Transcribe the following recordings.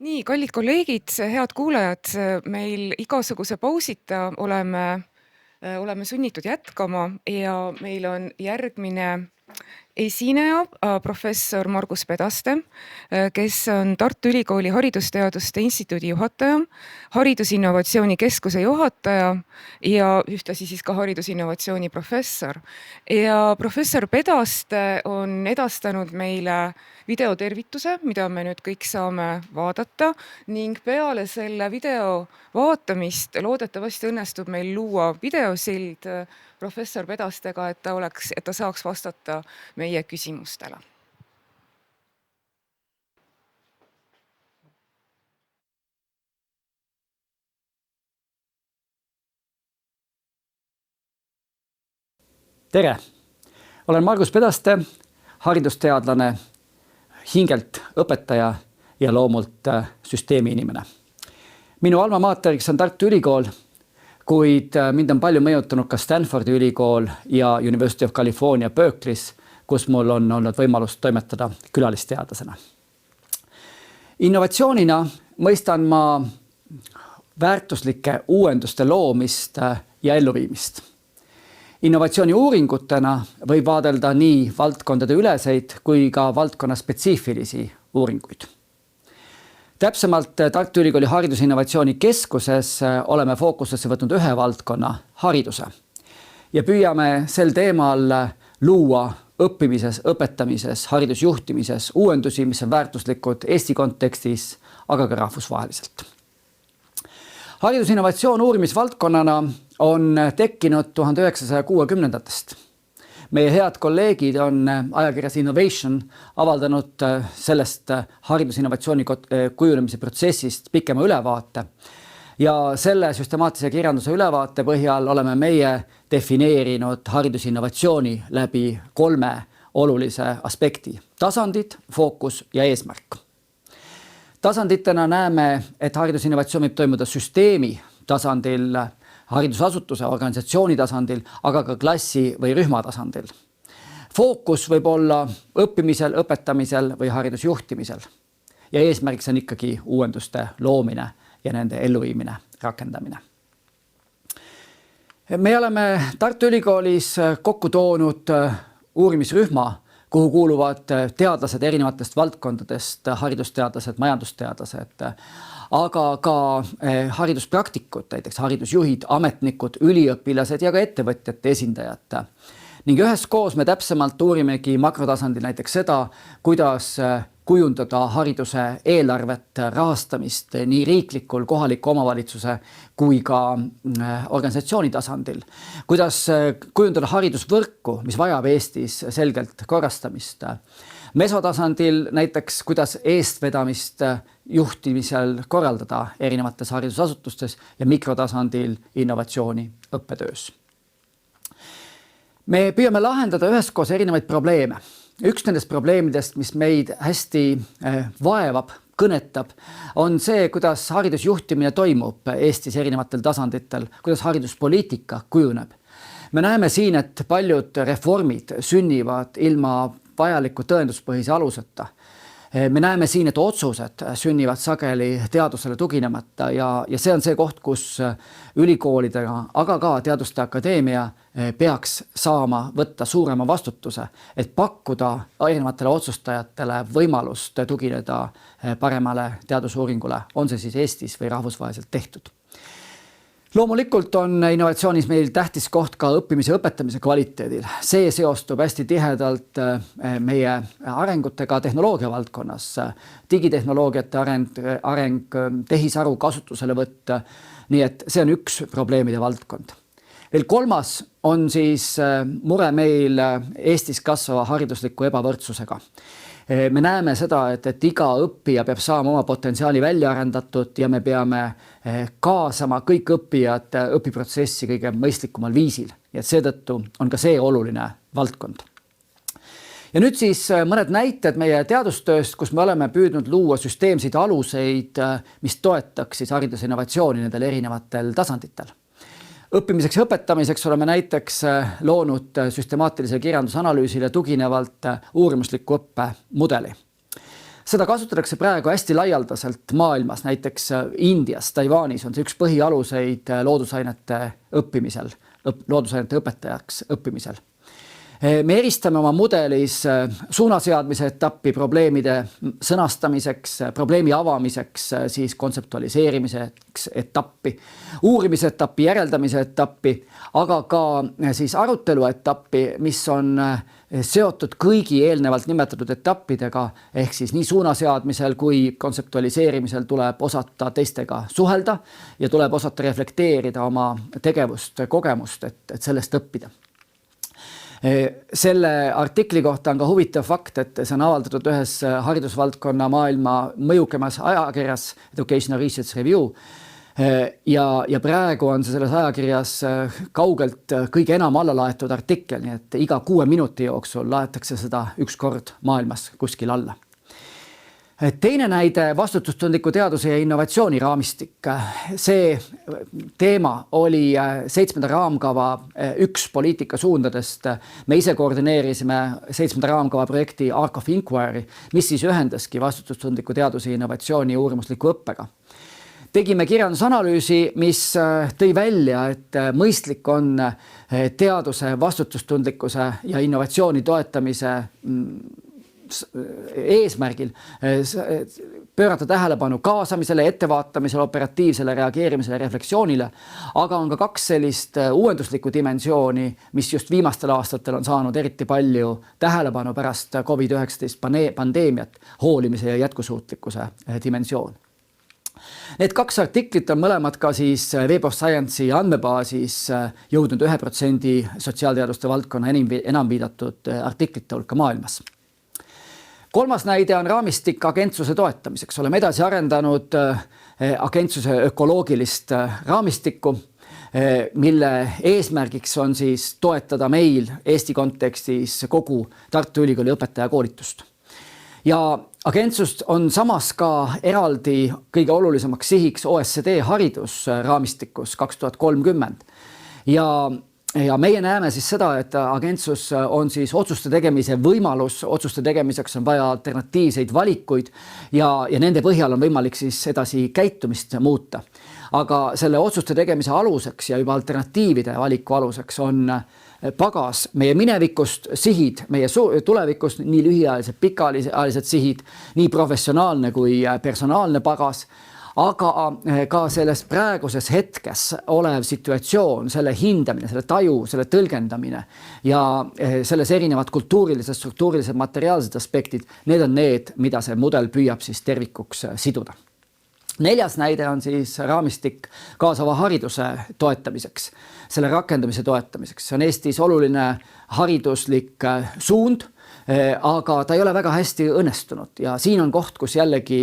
Nii, kallid kolleegid, head kuulajad, meil igasuguse pausita oleme sunnitud jätkama ja meil on järgmine esineja, professor Margus Pedaste, kes on Tartu Ülikooli Haridusteaduste Instituudi juhataja, Haridusinnovatsiooni Keskuse juhataja ja ühtlasi siis ka haridusinnovatsiooni professor. Ja professor Pedaste on edastanud meile videotervituse, mida me nüüd kõik saame vaadata ning peale selle video vaatamist loodetavasti õnnestub meil luua videosild professor Pedastega, et ta saaks vastata meie küsimustele. Tere! Olen Margus Pedaste, haridusteadlane, hingelt õpetaja ja loomult süsteemi inimene. Minu alma materiks on Tartu Ülikool, kuid mind on palju mõjutanud ka Stanfordi ülikool ja University of California Berkeley's, kus mul on olnud võimalus toimetada külalisteadlasena. Innovatsioonina mõistan ma väärtuslike uuenduste loomist ja elluviimist. Innovatsiooni uuringutena võib vaadelda nii valdkondade üleseid kui ka valdkonna spetsiifilisi uuringuid. Täpsemalt Tartu Ülikooli Haridusinnovatsiooni Keskuses oleme fookusesse võtnud ühe valdkonna, hariduse, ja püüame sel teemal luua õppimises, õpetamises, haridusjuhtimises uuendusi, mis on väärtuslikud Eesti kontekstis, aga ka rahvusvaheliselt. Haridusinnovatsioon uurimisvaldkonnana on tekkinud 1960-ndatest. Meie head kolleegid on ajakirjas Innovation avaldanud sellest haridusinnovatsiooni kujunemise protsessist pikema ülevaate. Ja selle süstemaatilise kirjanduse ülevaate põhjal oleme meie defineerinud haridusinnovatsiooni läbi 3 olulise aspekti: tasandid, fookus ja eesmärk. Tasanditena näeme, et haridusinnovatsioon võib toimuda süsteemi tasandil, haridusasutuse, organisatsiooni tasandil, aga ka klassi või rühma tasandil. Fookus võib olla õppimisel, õpetamisel või haridusjuhtimisel. Ja eesmärgiks on ikkagi uuenduste loomine ja nende elluviimine, rakendamine. Me oleme Tartu Ülikoolis kokku toonud uurimisrühma, kuhu kuuluvad teadlased erinevatest valdkondadest, haridusteadlased, majandusteadlased, aga ka hariduspraktikud, näiteks haridusjuhid, ametnikud, üliõpilased ja ka ettevõtjate esindajad. Ning üheskoos me täpsemalt uurimegi makrotasandil näiteks seda, kuidas kujundada hariduse eelarvet, rahastamist nii riiklikul, kohaliku omavalitsuse kui ka organisatsiooni tasandil. Kuidas kujundada haridusvõrku, mis vajab Eestis selgelt korrastamist. Mesotasandil näiteks, kuidas eestvedamist juhtimisel korraldada erinevates haridusasutustes ja mikrotasandil innovatsiooni õppetöös. Me püüame lahendada üheskoos erinevaid probleeme. Üks nendest probleemidest, mis meid hästi vaevab, kõnetab, on see, kuidas haridusjuhtimine toimub Eestis erinevatel tasanditel, kuidas hariduspoliitika kujuneb. Me näeme siin, et paljud reformid sünnivad ilma vajaliku tõenduspõhise aluseta. Me näeme siin, et otsused sünnivad sageli teadusele tuginemata ja see on see koht, kus ülikoolidega, aga ka Teaduste Akadeemia peaks saama võtta suurema vastutuse, et pakkuda erinevatele otsustajatele võimalust tugineda paremale teadusuuringule, on see siis Eestis või rahvusvaheliselt tehtud. Loomulikult on innovatsioonis meil tähtis koht ka õppimise ja õpetamise kvaliteedil. See seostub hästi tihedalt meie arengutega tehnoloogia valdkonnas. Digitehnoloogiate areng, tehisaru kasutuselevõtt, nii et see on üks probleemide valdkond. Veel kolmas on siis mure meil Eestis kasvava haridusliku ebavõrdsusega. Me näeme seda, et iga õppija peab saama oma potentsiaali välja arendatud ja me peame kaasama kõik õppijad õpiprotsessi kõige mõistlikumal viisil. Ja seetõttu on ka see oluline valdkond. Ja nüüd siis mõned näited meie teadustööst, kus me oleme püüdnud luua süsteemseid aluseid, mis toetaks siis haridusinnovatsiooni nendel erinevatel tasanditel. Õppimiseks ja õpetamiseks oleme näiteks loonud süstemaatilise kirjandusanalüüsile tuginevalt uurimusliku õppemudeli. Seda kasutatakse praegu hästi laialdaselt maailmas, näiteks Indias, Taiwanis on see üks põhialuseid loodusainete õppimisel, loodusainete õpetajaks õppimisel. Me eristame oma mudelis suunaseadmise etappi probleemide sõnastamiseks, probleemi avamiseks, siis kontseptualiseerimiseks etappi, uurimise etappi, järeldamise etappi, aga ka siis arutelu etappi, mis on seotud kõigi eelnevalt nimetatud etappidega, ehk siis nii suunaseadmisel kui kontseptualiseerimisel tuleb osata teistega suhelda ja tuleb osata reflekteerida oma tegevust, kogemust, et sellest õppida. Selle artikli kohta on ka huvitav fakt, et see on avaldatud ühes haridusvaldkonna maailma mõjukemas ajakirjas Educational Research Review ja praegu on see selles ajakirjas kaugelt kõige enam alla laetud artikkel, nii et iga 6 minuti jooksul laetakse seda üks kord maailmas kuskil alla. Teine näide vastutustundliku teaduse ja innovatsiooni raamistik. See teema oli 7. raamkava üks poliitikasuundadest. Me ise koordineerisime 7. raamkava projekti Arc of Inquiry, mis siis ühendaski vastutustundliku teaduse ja innovatsiooni uurimusliku õppega. Tegime kirjandusanalüüsi, mis tõi välja, et mõistlik on teaduse vastutustundlikkuse ja innovatsiooni toetamise eesmärgil pöörata tähelepanu kaasamisele, ettevaatamisele, operatiivsele reageerimisele, refleksioonile, aga on ka 2 sellist uuenduslikku dimensiooni, mis just viimastel aastatel on saanud eriti palju tähelepanu pärast COVID-19 pandeemiat, hoolimise ja jätkusuutlikkuse dimensioon. Need 2 artiklit on mõlemad ka siis Web of Science'i andmebaasis jõudnud 1% sotsiaalteaduste valdkonna enam viidatud artiklite hulka maailmas. 3. näide on raamistik agentsuse toetamiseks. Oleme edasi arendanud agentsuse ökoloogilist raamistikku, mille eesmärgiks on siis toetada meil Eesti kontekstis kogu Tartu Ülikooli õpetajakoolitust. Ja agentsust on samas ka eraldi kõige olulisemaks sihiks OECD haridusraamistikus 2030. Ja meie näeme siis seda, et agentsus on siis otsuste tegemise võimalus, otsuste tegemiseks on vaja alternatiivseid valikuid ja nende põhjal on võimalik siis edasi käitumist muuta. Aga selle otsuste tegemise aluseks ja juba alternatiivide valiku aluseks on pagas meie minevikust, sihid meie tulevikust, nii lühiajalised, pikaajalised sihid, nii professionaalne kui personaalne pagas, aga ka selles praeguses hetkes olev situatsioon, selle hindamine, selle taju, selle tõlgendamine ja selles erinevad kultuurilised, struktuurilised, materiaalsed aspektid, need on need, mida see mudel püüab siis tervikuks siduda. 4. näide on siis raamistik kaasava hariduse toetamiseks, selle rakendamise toetamiseks. See on Eestis oluline hariduslik suund, aga ta ei ole väga hästi õnnestunud ja siin on koht, kus jällegi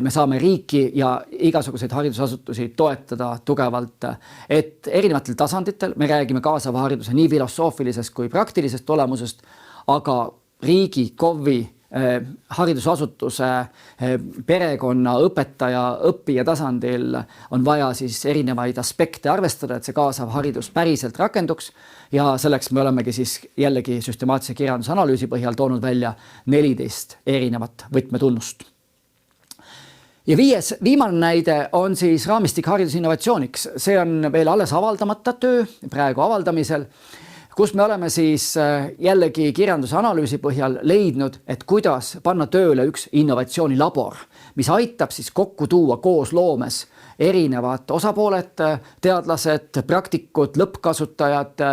me saame riiki ja igasuguseid haridusasutusi toetada tugevalt, et erinevatel tasanditel me räägime kaasava hariduse nii filosoofilisest kui praktilisest olemusest, aga riigi, KOV-i, haridusasutuse, perekonna, õpetaja, õppija tasandil on vaja siis erinevaid aspekte arvestada, et see kaasav haridus päriselt rakenduks ja selleks me olemegi siis jällegi süstemaatilise kirjandusanalüüsi põhjal toonud välja 14 erinevat võtmetunnust. Ja viimane näide on siis raamistik haridusinnovatsiooniks. See on veel alles avaldamata töö, praegu avaldamisel, kus me oleme siis jällegi kirjanduse analüüsi põhjal leidnud, et kuidas panna tööle üks innovatsioonilabor, mis aitab siis kokku tuua koos loomes erinevad osapooled, teadlased, praktikud, lõppkasutajad,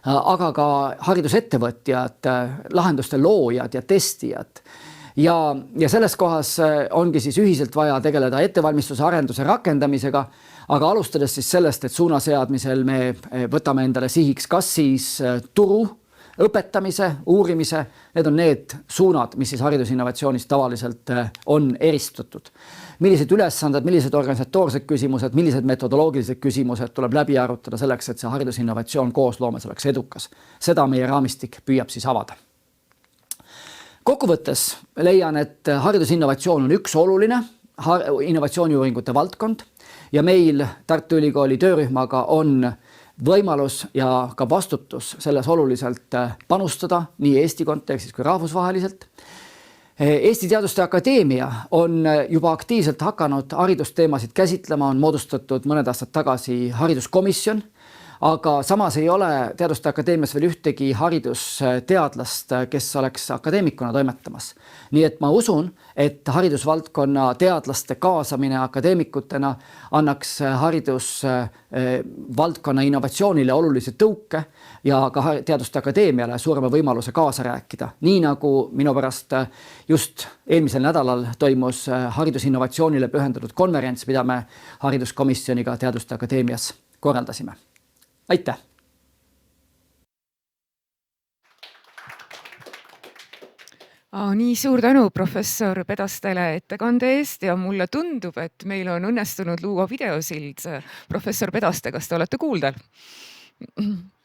aga ka haridusettevõtjad, lahenduste loojad ja testijad. Ja selles kohas ongi siis ühiselt vaja tegeleda ettevalmistuse, arenduse rakendamisega, aga alustades siis sellest, et suunaseadmisel me võtame endale sihiks kas siis turu, õpetamise, uurimise, need on need suunad, mis siis haridusinnovatsioonis tavaliselt on eristatud. Millised ülesanded, millised organisatoorsed küsimused, millised metodoloogilised küsimused tuleb läbi arutada selleks, et see haridusinnovatsioon koosloomes oleks edukas. Seda meie raamistik püüab siis avada. Kokkuvõttes leian, et haridusinnovatsioon on üks oluline innovatsiooniuuringute valdkond ja meil Tartu Ülikooli töörühmaga on võimalus ja ka vastutus selles oluliselt panustada nii Eesti kontekstis kui rahvusvaheliselt. Eesti Teaduste Akadeemia on juba aktiivselt hakanud haridusteemasid käsitlema, on moodustatud mõned aastad tagasi hariduskomisjon, aga samas ei ole Teaduste Akadeemias veel ühtegi haridusteadlast, kes oleks akadeemikuna toimetamas. Nii et ma usun, et haridusvaldkonna teadlaste kaasamine akadeemikutena annaks haridusvaldkonna innovatsioonile olulise tõuke ja ka Teaduste Akadeemiale suurema võimaluse kaasa rääkida. Nii nagu minu pärast just eelmisel nädalal toimus haridusinnovatsioonile pühendatud konverents, mida me hariduskomisjoniga Teaduste Akadeemias korraldasime. Aitäh! Nii suur tänu professor Pedastele ettekande eest ja mulle tundub, et meil on õnnestunud luua videosild. Professor Pedaste, kas te olete kuuldel?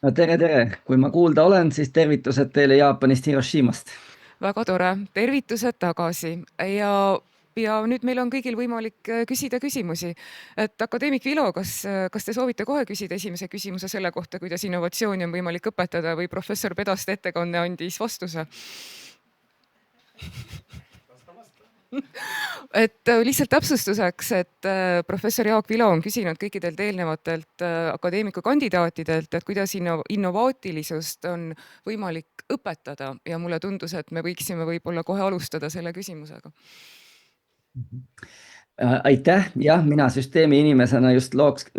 No tere! Kui ma kuulda olen, siis tervitused teile Jaapanist Hiroshimast. Väga tore. Tervitused tagasi. Ja nüüd meil on kõigil võimalik küsida küsimusi. Et akadeemik Vilo, kas te soovite kohe küsida esimese küsimuse selle kohta, kuidas innovatsiooni on võimalik õpetada või professor Pedaste ettekanne andis vastuse? Et lihtsalt täpsustuseks, et professor Jaak Vilo on küsinud kõikidelt eelnevatelt akadeemikukandidaatidelt, et kuidas innovaatilisust on võimalik õpetada ja mulle tundus, et me võiksime võib-olla kohe alustada selle küsimusega. Aitäh! Jah, mina süsteemi inimesena just lookski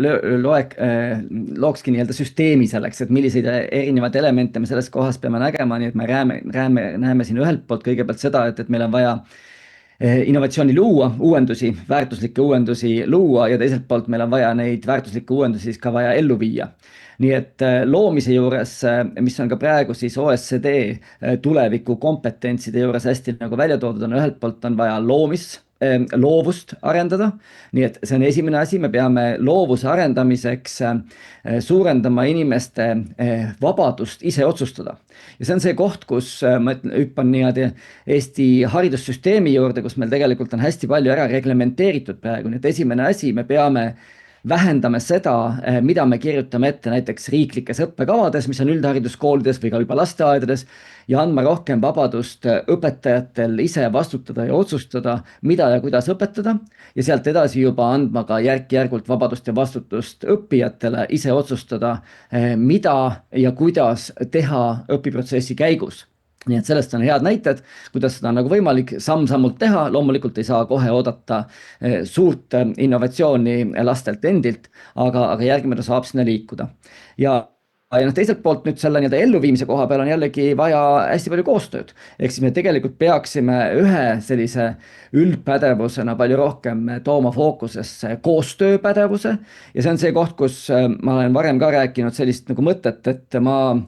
nii-öelda süsteemi selleks, et milliseid erinevaid elemente me selles kohas peame nägema, nii et me näeme siin ühelt poolt kõigepealt seda, et meil on vaja innovatsiooni luua, uuendusi, väärtuslikke uuendusi luua ja teiselt poolt meil on vaja neid väärtuslikke uuendusi ka vaja ellu viia. Nii et loomise juures, mis on ka praegu siis OECD tuleviku kompetentside juures hästi nagu välja toodud, on ühelt poolt on vaja loovust arendada. Nii et see on esimene asi, me peame loovuse arendamiseks suurendama inimeste vabadust ise otsustada. Ja see on see koht, kus ma hüppan niimoodi Eesti haridussüsteemi juurde, kus meil tegelikult on hästi palju ära reglementeeritud praegu. Nii et esimene asi, me peame vähendame seda, mida me kirjutame ette näiteks riiklikes õppekavades, mis on üldhariduskoolides või ka juba lasteaedades, ja andma rohkem vabadust õpetajatel ise vastutada ja otsustada, mida ja kuidas õpetada, ja sealt edasi juba andma ka järk-järgult vabadust ja vastutust õppijatele ise otsustada, mida ja kuidas teha õpiprotsessi käigus. Nii et sellest on head näited, kuidas seda on nagu võimalik samm-sammult teha. Loomulikult ei saa kohe oodata suurt innovatsiooni lastelt endilt, aga järgmine saab sinna liikuda. Ja teiselt poolt nüüd selle elluviimise koha peal on jällegi vaja hästi palju koostööd. Ehk siis me tegelikult peaksime ühe sellise üldpädevusena palju rohkem tooma fookusesse koostööpädevuse. Ja see on see koht, kus ma olen varem ka rääkinud sellist nagu mõtet, et ma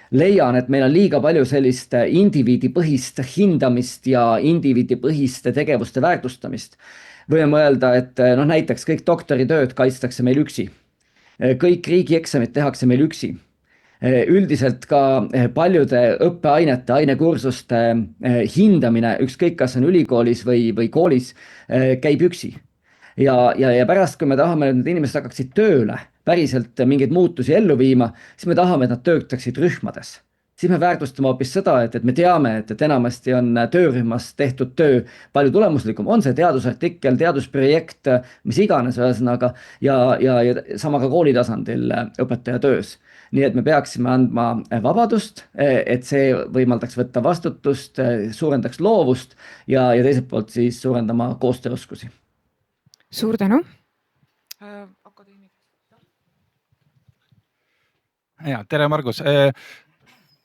leian, et meil on liiga palju sellist indiviidipõhist hindamist ja indiviidipõhiste tegevuste väärtustamist. Võime mõelda, et näiteks kõik doktoritööd kaitstakse meil üksi. Kõik riigieksamid tehakse meil üksi. Üldiselt ka paljude õppeainete, ainekursuste hindamine, ükskõik kas on ülikoolis või koolis, käib üksi. Ja pärast, kui me tahame, et need inimesed hakkaksid tööle, päriselt mingeid muutusi ellu viima, siis me tahame, et nad töötaksid rühmades. Siis me väärtustame hoopis seda, et me teame, et enamasti on töörühmas tehtud töö palju tulemuslikum. On see teadusartikkel, teadusprojekt, mis iganes ühesõnaga ja sama ka koolitasandil õpetaja töös. Nii et me peaksime andma vabadust, et see võimaldaks võtta vastutust, suurendaks loovust ja teiselt poolt siis suurendama koostööoskusi. Suur tänu. Ja, tere Margus.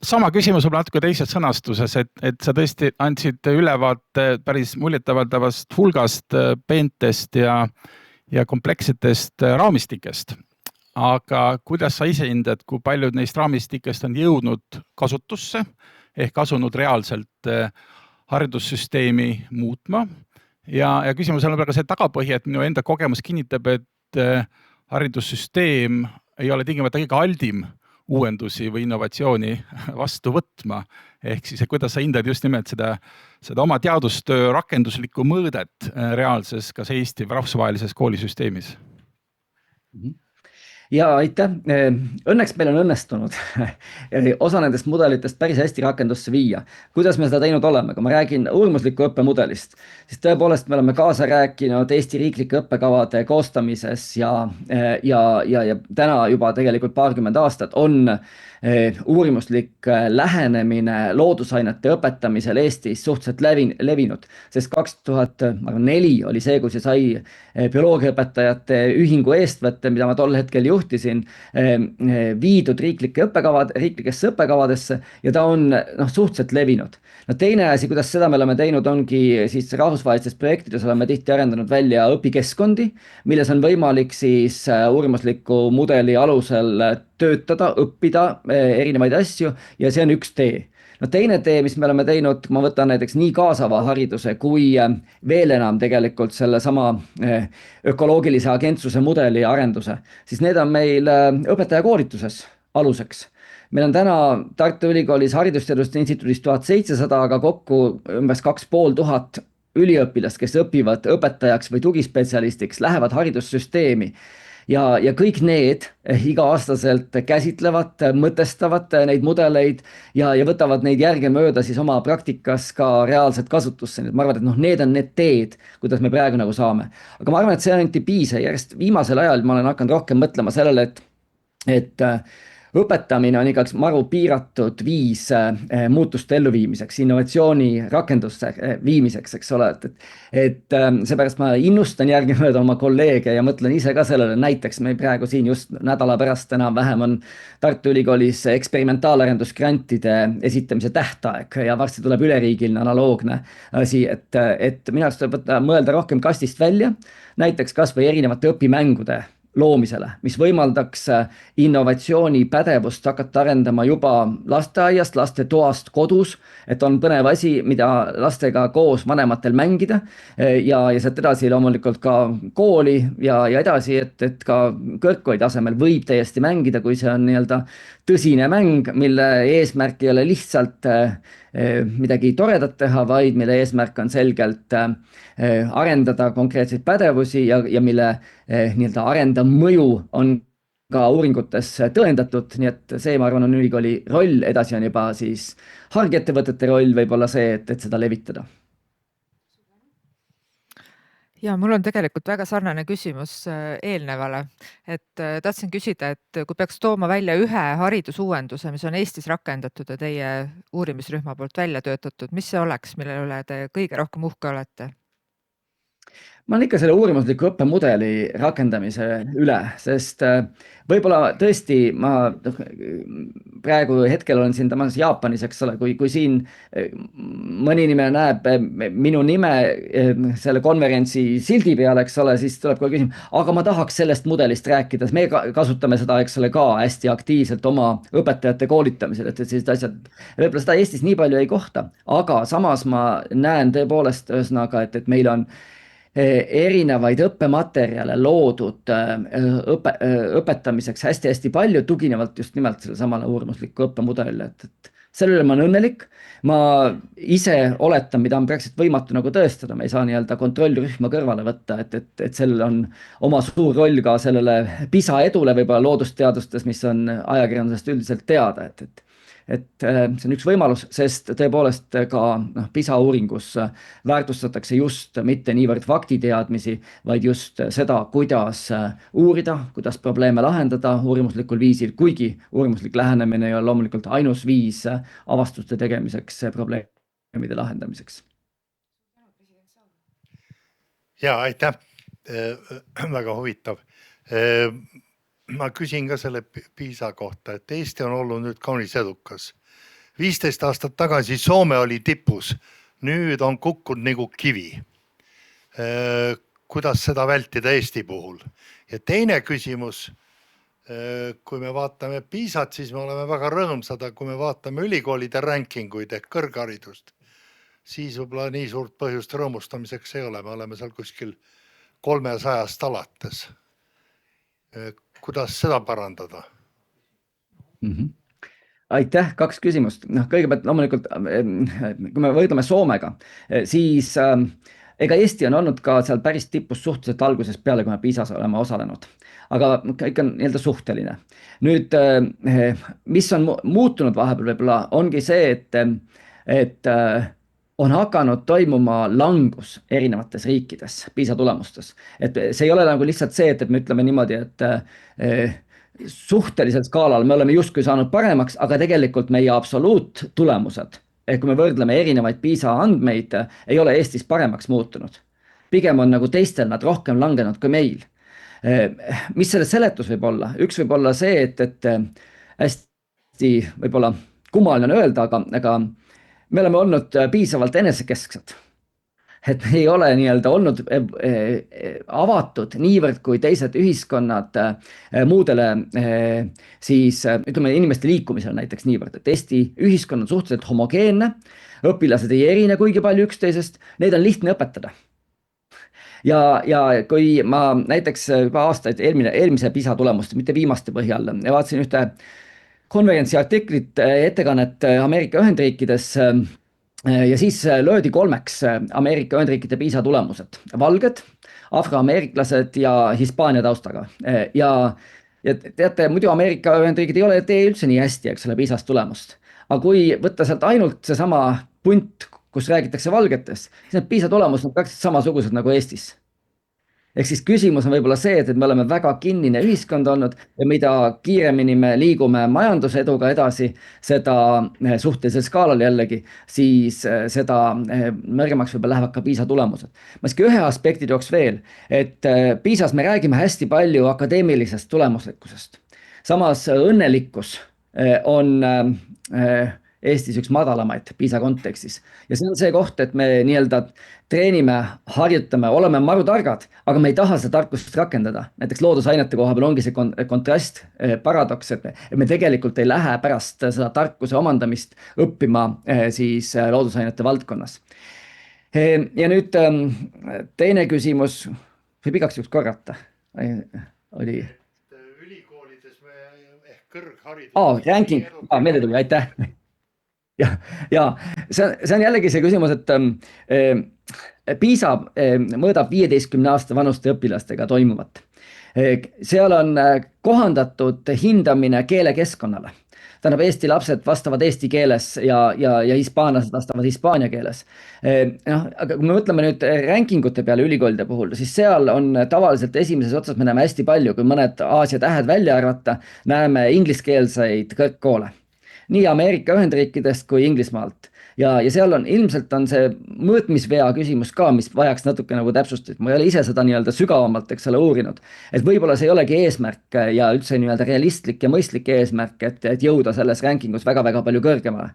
Sama küsimus on natuke teises sõnastuses, et sa tõesti andsid ülevaate päris muljetavaldavast hulgast peentest ja komplekssetest raamistikest. Aga kuidas sa ise hindad, kui paljud neist raamistikest on jõudnud kasutusse ehk asunud reaalselt haridussüsteemi muutma? Ja küsimus on ka see tagapõhi, et minu enda kogemus kinnitab, et haridussüsteem ei ole tingimata kõige aldim uuendusi või innovatsiooni vastu võtma. Ehk siis, kuidas sa hindad just nimelt seda oma teadustöö rakenduslikku mõõdet reaalses kas Eesti või rahvusvahelises koolisüsteemis? Ja aitäh. Õnneks meil on õnnestunud osa nendest mudelitest päris hästi rakendusse viia. Kuidas me seda teinud oleme? Kui ma räägin uurimusliku õppemudelist, siis tõepoolest me oleme kaasa rääkinud Eesti riiklike õppekavade koostamises ja täna juba tegelikult paarkümmend aastat on uurimuslik lähenemine loodusainete õpetamisel Eestis suhteliselt levinud, sest 2004 oli see, kui see sai bioloogiaõpetajate ühingu eestvõtte, mida ma tol hetkel juhtisin, viidud riiklikesse õppekavadesse ja ta on suhteliselt levinud. No teine asi, kuidas seda me oleme teinud, ongi siis rahvusvahelistes projektides oleme tihti arendanud välja õpikeskkondi, milles on võimalik siis uurimusliku mudeli alusel töötada, õppida erinevaid asju ja see on üks tee. No teine tee, mis me oleme teinud, ma võtan näiteks nii kaasava hariduse kui veel enam tegelikult selle sama ökoloogilise agentsuse mudeli arenduse, siis need on meil õpetajakoolituses aluseks. Meil on täna Tartu Ülikoolis Haridusteaduste Instituudis 1700, aga kokku umbes 2500 üliõpilast, kes õpivad õpetajaks või tugispetsialistiks, lähevad haridussüsteemi. Ja kõik need iga-aastaselt käsitlevad, mõtestavad neid mudeleid ja võtavad neid järgemööda siis oma praktikas ka reaalselt kasutusse. Ma arvan, et need on need teed, kuidas me praegu nagu saame. Aga ma arvan, et see ainult ei piisa. Järjest viimasel ajal ma olen hakanud rohkem mõtlema sellele, et õpetamine on igaks maru piiratud viis muutuste elluviimiseks, innovatsiooni rakendusse viimiseks, eks ole. Et seepärast ma innustan järgemööda oma kolleege ja mõtlen ise ka sellele. Näiteks me praegu siin just nädala pärast enam-vähem on Tartu Ülikoolis eksperimentaalarendusgrantide esitamise tähtaeg ja varsti tuleb üleriigiline analoogne asi, et minu arust tuleb mõelda rohkem kastist välja, näiteks kas või erinevate õpimängude loomisele, mis võimaldaks innovatsioonipädevust hakata arendama juba lasteaiast, lastetoast kodus, et on põnev asi, mida lastega koos vanematel mängida ja sealt edasi loomulikult ka kooli ja edasi, et ka kõrgkooli tasemel võib täiesti mängida, kui see on nii-öelda tõsine mäng, mille eesmärk ei ole lihtsalt midagi toredat teha, vaid mille eesmärk on selgelt arendada konkreetseid pädevusi ja mille nii-öelda arendav mõju on ka uuringutes tõendatud, nii et see, ma arvan, on ülikooli roll, edasi on juba siis hargettevõtete roll võib-olla see, et seda levitada. Ja mul on tegelikult väga sarnane küsimus eelnevale, et tahtsin küsida, et kui peaks tooma välja ühe haridusuuenduse, mis on Eestis rakendatud ja teie uurimisrühma poolt välja töötatud, mis see oleks, mille üle te kõige rohkem uhke olete? Ma olen ikka selle uurimusliku õppemudeli rakendamise üle, sest võib-olla tõesti ma praegu hetkel olen siin Jaapanis, eks ole, kui siin mõni inimene näeb minu nime selle konverentsi sildi peal, eks ole, siis tuleb kohe küsima, aga ma tahaks sellest mudelist rääkida, me kasutame seda, eks ole, ka hästi aktiivselt oma õpetajate koolitamisel, et sellised asjad, võib-olla seda Eestis nii palju ei kohta, aga samas ma näen tõepoolest ühesõnaga, et meil on erinevaid õppematerjale loodud õpetamiseks hästi-hästi palju, tuginevalt just nimelt selle samale uurimusliku õppemudelile, et selle üle ma olen õnnelik. Ma ise oletan, mida on praktiliselt võimatu nagu tõestada, me ei saa nii-öelda kontrollrühma kõrvale võtta, et sellel on oma suur roll ka sellele PISA edule võib-olla loodusteadustes, mis on ajakirjandusest üldiselt teada, et see on üks võimalus, sest tõepoolest ka PISA uuringus väärtustatakse just mitte niivõrd faktiteadmisi, vaid just seda, kuidas uurida, kuidas probleeme lahendada uurimuslikul viisil, kuigi uurimuslik lähenemine ei ole loomulikult ainus viis avastuste tegemiseks, probleemide lahendamiseks. Ja, aitäh. Väga huvitav. Ma küsin ka selle PISA kohta, et Eesti on olnud nüüd kaunis edukas. 15 aastat tagasi Soome oli tipus, nüüd on kukkunud nagu kivi. Kuidas seda vältida Eesti puhul? Ja teine küsimus, kui me vaatame PISA-t, siis me oleme väga rõõmsad, kui me vaatame ülikoolide rankinguid ehk kõrgharidust, siis võib-olla nii suurt põhjust rõõmustamiseks ei ole. Me oleme seal kuskil 300 alates. Kuidas seda parandada? Aitäh, 2 küsimust. Kõigepealt loomulikult, kui me võrdleme Soomega, siis ega Eesti on olnud ka seal päris tipus suhteliselt algusest peale, kui me PISA-s oleme osalenud. Aga kõik on nii-öelda suhteline. Nüüd, mis on muutunud vahepeal võib-olla, ongi see, et on hakanud toimuma langus erinevates riikides PISA tulemustes. Et see ei ole nagu lihtsalt see, et me ütleme niimoodi, et suhtelisel skaalal me oleme justkui saanud paremaks, aga tegelikult meie absoluuttulemused, kui me võrdleme erinevaid PISA andmeid, ei ole Eestis paremaks muutunud. Pigem on nagu teistel nad rohkem langenud kui meil. Mis selle seletus võib olla? Üks võib olla see, et hästi võib-olla kummaline on öelda, aga me oleme olnud piisavalt enesekesksed. Et me ei ole nii-öelda olnud avatud niivõrd kui teised ühiskonnad muudele siis ütleme inimeste liikumisel näiteks niivõrd, et Eesti ühiskond on suhteliselt homogeenne, õpilased ei erine kuigi palju üksteisest, neid on lihtne õpetada. Ja kui ma näiteks juba aastaid eelmise PISA tulemuste, mitte viimaste põhjal, vaatasin ühte konverentsi artiklit, ettekannet Ameerika Ühendriikides ja siis löödi 3 Ameerika Ühendriikide PISA tulemused. Valged, afroameeriklased ja Hispaania taustaga. Ja teate, muidu Ameerika Ühendriigid ei ole tee üldse nii hästi, eks ole, PISA-s tulemust. Aga kui võtta sealt ainult seesama punt, kus räägitakse valgetest, siis need PISA tulemused on praktiliselt samasugused nagu Eestis. Ehk siis küsimus on võib-olla see, et me oleme väga kinnine ühiskond olnud ja mida kiiremini me liigume majanduseduga edasi, seda suhtelisel skaalal jällegi, siis seda nõrgemaks võib-olla lähevad ka PISA tulemused. Ma siiski ühe aspekti tooks veel, et PISA-s me räägime hästi palju akadeemilisest tulemuslikkusest. Samas õnnelikkus on Eestis üks madalamaid PISA kontekstis. Ja see on see koht, et me nii-öelda treenime, harjutame, oleme marutargad, aga me ei taha seda tarkust rakendada. Näiteks loodusainete koha peal ongi see kontrast, paradoks, et me tegelikult ei lähe pärast seda tarkuse omandamist õppima siis loodusainete valdkonnas. Ja nüüd teine küsimus, võib igaks juhuks korrata, oli... Ülikoolides me ehk kõrgharidus... ranking, meelde tuli, aitäh. Ja see on jällegi see küsimus, et PISA mõõdab 15 aasta vanuste õpilastega toimuvat. Seal on kohandatud hindamine keelekeskkonnale. Tähendab, Eesti lapsed vastavad eesti keeles ja hispaanlased vastavad hispaania keeles. Aga kui me mõtleme nüüd rankingute peale ülikoolide puhul, siis seal on tavaliselt esimeses otsas me näeme hästi palju, kui mõned Aasia tähed välja arvata, näeme ingliskeelseid kõrgkoole. Nii Ameerika Ühendriikidest kui Inglismaalt. Ja seal on ilmselt on see mõõtmisvea küsimus ka, mis vajaks natuke nagu täpsustada. Ma ei ole ise seda nii-öelda sügavamalt, eks ole, uurinud. Et võib-olla see ei olegi eesmärk ja üldse nii-öelda realistlik ja mõistlik eesmärk, et jõuda selles rankingus väga-väga palju kõrgemale.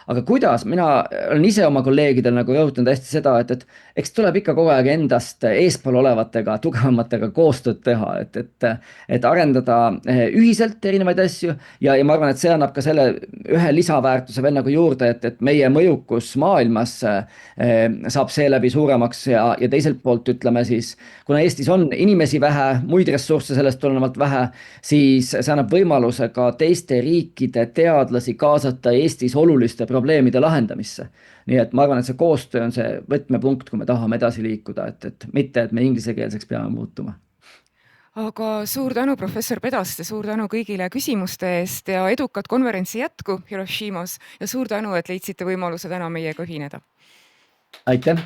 Aga kuidas? Mina olen ise oma kolleegidel nagu rõhutanud hästi seda, et eks tuleb ikka kogu aeg endast eespool olevatega, tugevamatega koostööd teha, et arendada ühiselt erinevaid asju ja ma arvan, et see annab ka selle ühe lisaväärtuse veel nagu juurde, et meie mõjukus maailmas saab seeläbi suuremaks ja teiselt poolt ütleme siis, kuna Eestis on inimesi vähe, muid ressursse sellest tulenevalt vähe, siis see annab võimaluse ka teiste riikide teadlasi kaasata Eestis oluliste probleemide lahendamisse. Nii et ma arvan, et see koostöö on see võtmepunkt, kui me tahame edasi liikuda, et mitte, et me inglisekeelseks peame muutuma. Aga suur tänu, professor Pedaste, suur tänu kõigile küsimuste eest ja edukat konverentsi jätku Hiroshimas ja suur tänu, et leidsite võimaluse täna meiega ühineda. Aitäh!